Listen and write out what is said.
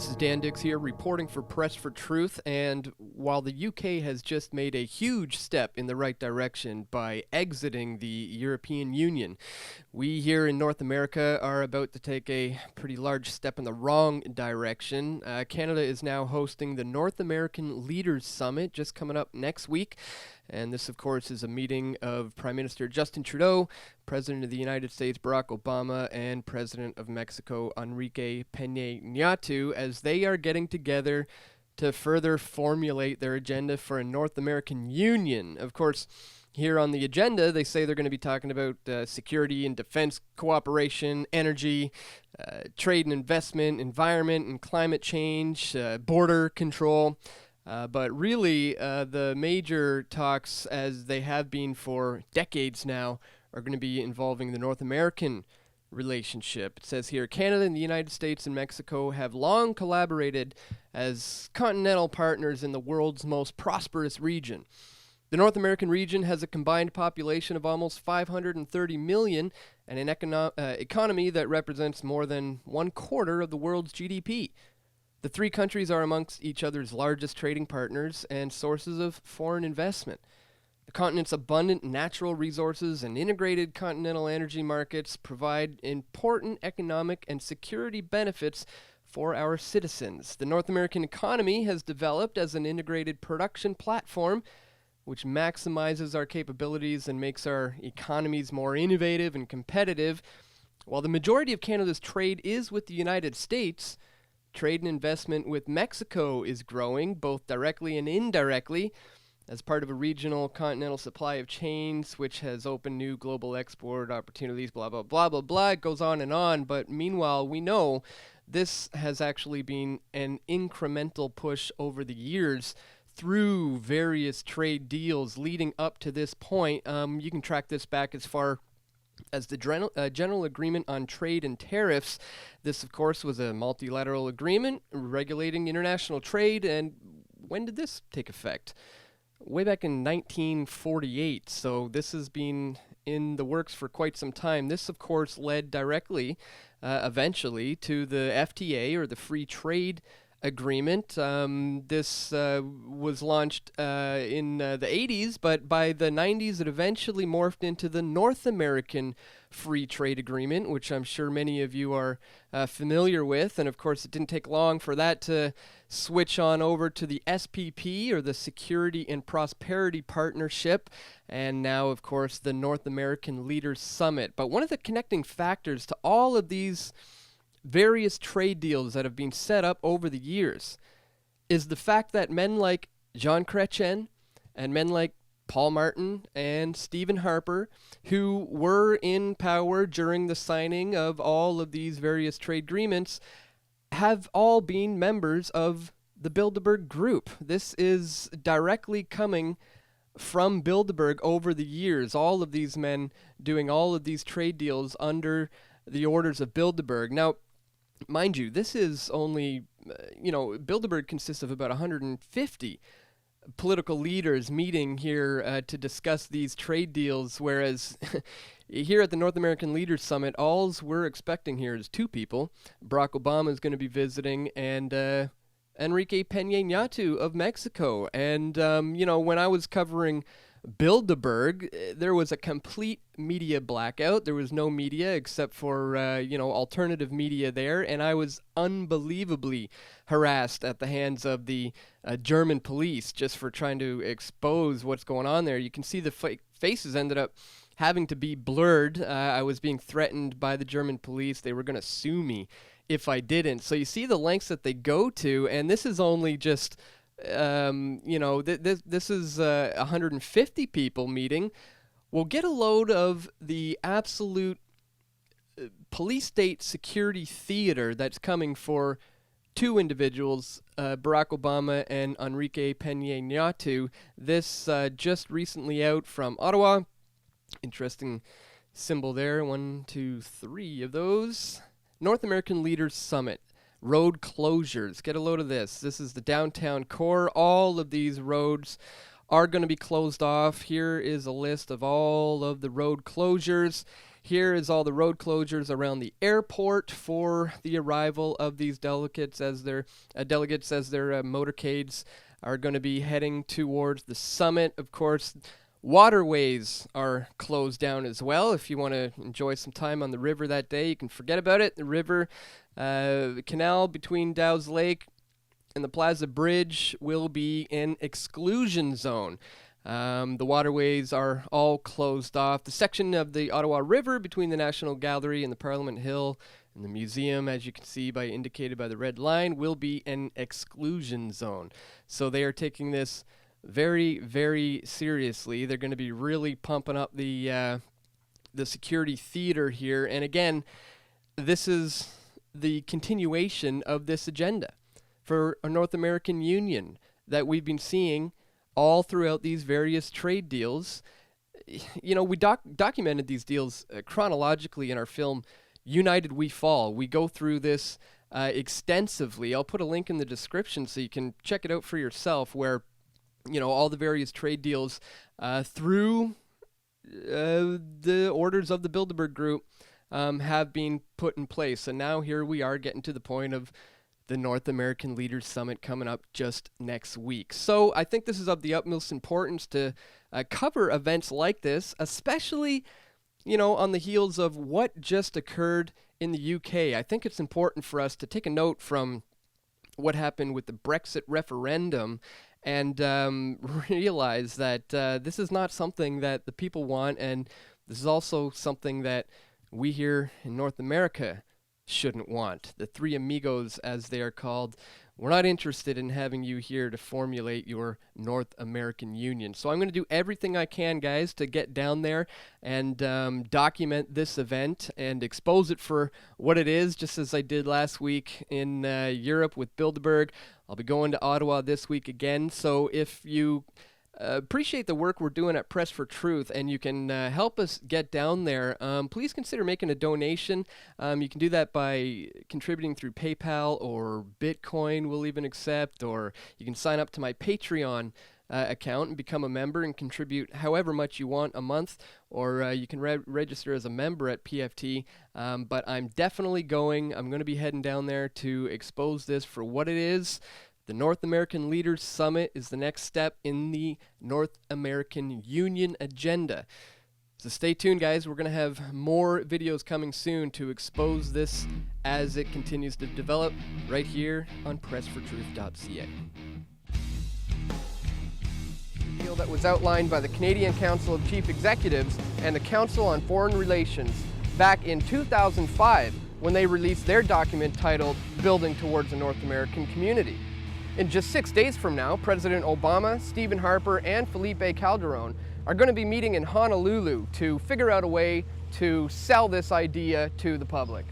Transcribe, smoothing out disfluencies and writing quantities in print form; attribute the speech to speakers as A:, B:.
A: This is Dan Dix here, reporting for Press for Truth, and while the UK has just made a huge step in the right direction by exiting the European Union, we here in North America are about to take a pretty large step in the wrong direction. Canada is now hosting the North American Leaders Summit, just coming up next week. And this, of course, is a meeting of Prime Minister Justin Trudeau, President of the United States Barack Obama, and President of Mexico Enrique Pena Nieto, as they are getting together to further formulate their agenda for a North American Union. Of course, here on the agenda, they say they're going to be talking about security and defense cooperation, energy, trade and investment, environment and climate change, border control. But really, the major talks, as they have been for decades now, are going to be involving the North American relationship. It says here, Canada and the United States and Mexico have long collaborated as continental partners in the world's most prosperous region. The North American region has a combined population of almost 530 million and an economy that represents more than 1/4 of the world's GDP. The three countries are amongst each other's largest trading partners and sources of foreign investment. The continent's abundant natural resources and integrated continental energy markets provide important economic and security benefits for our citizens. The North American economy has developed as an integrated production platform, which maximizes our capabilities and makes our economies more innovative and competitive. While the majority of Canada's trade is with the United States, trade and investment with Mexico is growing, both directly and indirectly, as part of a regional continental supply of chains, which has opened new global export opportunities, blah, blah, blah, blah, blah. It goes on. But meanwhile, we know this has actually been an incremental push over the years through various trade deals leading up to this point. You can track this back as far as the General Agreement on Trade and Tariffs. This, of course, was a multilateral agreement regulating international trade. And when did this take effect? Way back in 1948. So this has been in the works for quite some time. This, of course, led directly, eventually, to the FTA, or the Free Trade Agreement. This was launched in the 80s, but by the 90s it eventually morphed into the North American Free Trade Agreement, which I'm sure many of you are familiar with. And of course, it didn't take long for that to switch on over to the SPP, or the Security and Prosperity Partnership, and now, of course, the North American Leaders Summit. But one of the connecting factors to all of these various trade deals that have been set up over the years is the fact that men like Jean Chrétien and men like Paul Martin and Stephen Harper, who were in power during the signing of all of these various trade agreements, have all been members of the Bilderberg Group. This is directly coming from Bilderberg over the years, all of these men doing all of these trade deals under the orders of Bilderberg. Now, mind you, this is only, Bilderberg consists of about 150 political leaders meeting here to discuss these trade deals, whereas here at the North American Leaders Summit, all we're expecting here is two people. Barack Obama is going to be visiting, and Enrique Pena Nieto of Mexico. And, when I was covering Bilderberg, there was a complete media blackout. There was no media except for, alternative media there, and I was unbelievably harassed at the hands of the German police just for trying to expose what's going on there. You can see the faces ended up having to be blurred. I was being threatened by the German police. They were going to sue me if I didn't. So you see the lengths that they go to, and this is only just this is 150 people meeting. We'll get a load of the absolute police state security theater that's coming for two individuals, Barack Obama and Enrique Pena Nieto. This just recently out from Ottawa. Interesting symbol there. 1, 2, 3 of those. North American Leaders Summit. Road closures. Get a load of this. This is the downtown core. All of these roads are going to be closed off. Here is a list of all of the road closures. Here is all the road closures around the airport for the arrival of these delegates as their motorcades are going to be heading towards the summit. Of course, waterways are closed down as well. If you want to enjoy some time on the river that day, you can forget about it. The river, the canal between Dow's Lake and the Plaza Bridge will be an exclusion zone. The waterways are all closed off. The section of the Ottawa River between the National Gallery and the Parliament Hill and the museum, as you can see indicated by the red line, will be an exclusion zone. So they are taking this very, very seriously. They're going to be really pumping up the security theater here. And again, this is the continuation of this agenda for a North American Union that we've been seeing all throughout these various trade deals. You know, we documented these deals chronologically in our film, United We Fall. We go through this extensively. I'll put a link in the description so you can check it out for yourself, where, you know, all the various trade deals through the orders of the Bilderberg Group have been put in place. And now here we are getting to the point of the North American Leaders Summit coming up just next week. So I think this is of the utmost importance to cover events like this, especially, you know, on the heels of what just occurred in the UK. I think it's important for us to take a note from what happened with the Brexit referendum and realize that this is not something that the people want, and this is also something that we here in North America shouldn't want. The three amigos, as they are called, we're not interested in having you here to formulate your North American Union. So I'm going to do everything I can, guys, to get down there and document this event and expose it for what it is, just as I did last week in Europe with Bilderberg. I'll be going to Ottawa this week again. So if you appreciate the work we're doing at Press for Truth and you can help us get down there, please consider making a donation. You can do that by contributing through PayPal or Bitcoin we'll even accept, or you can sign up to my Patreon account and become a member and contribute however much you want a month, or you can register as a member at PFT. But I'm definitely going to be heading down there to expose this for what it is. The North American Leaders Summit is the next step in the North American Union agenda. So stay tuned, guys. We're going to have more videos coming soon to expose this as it continues to develop right here on pressfortruth.ca. The deal that was outlined by the Canadian Council of Chief Executives and the Council on Foreign Relations back in 2005 when they released their document titled Building Towards a North American Community. In just 6 days from now, President Obama, Stephen Harper, and Felipe Calderon are going to be meeting in Honolulu to figure out a way to sell this idea to the public.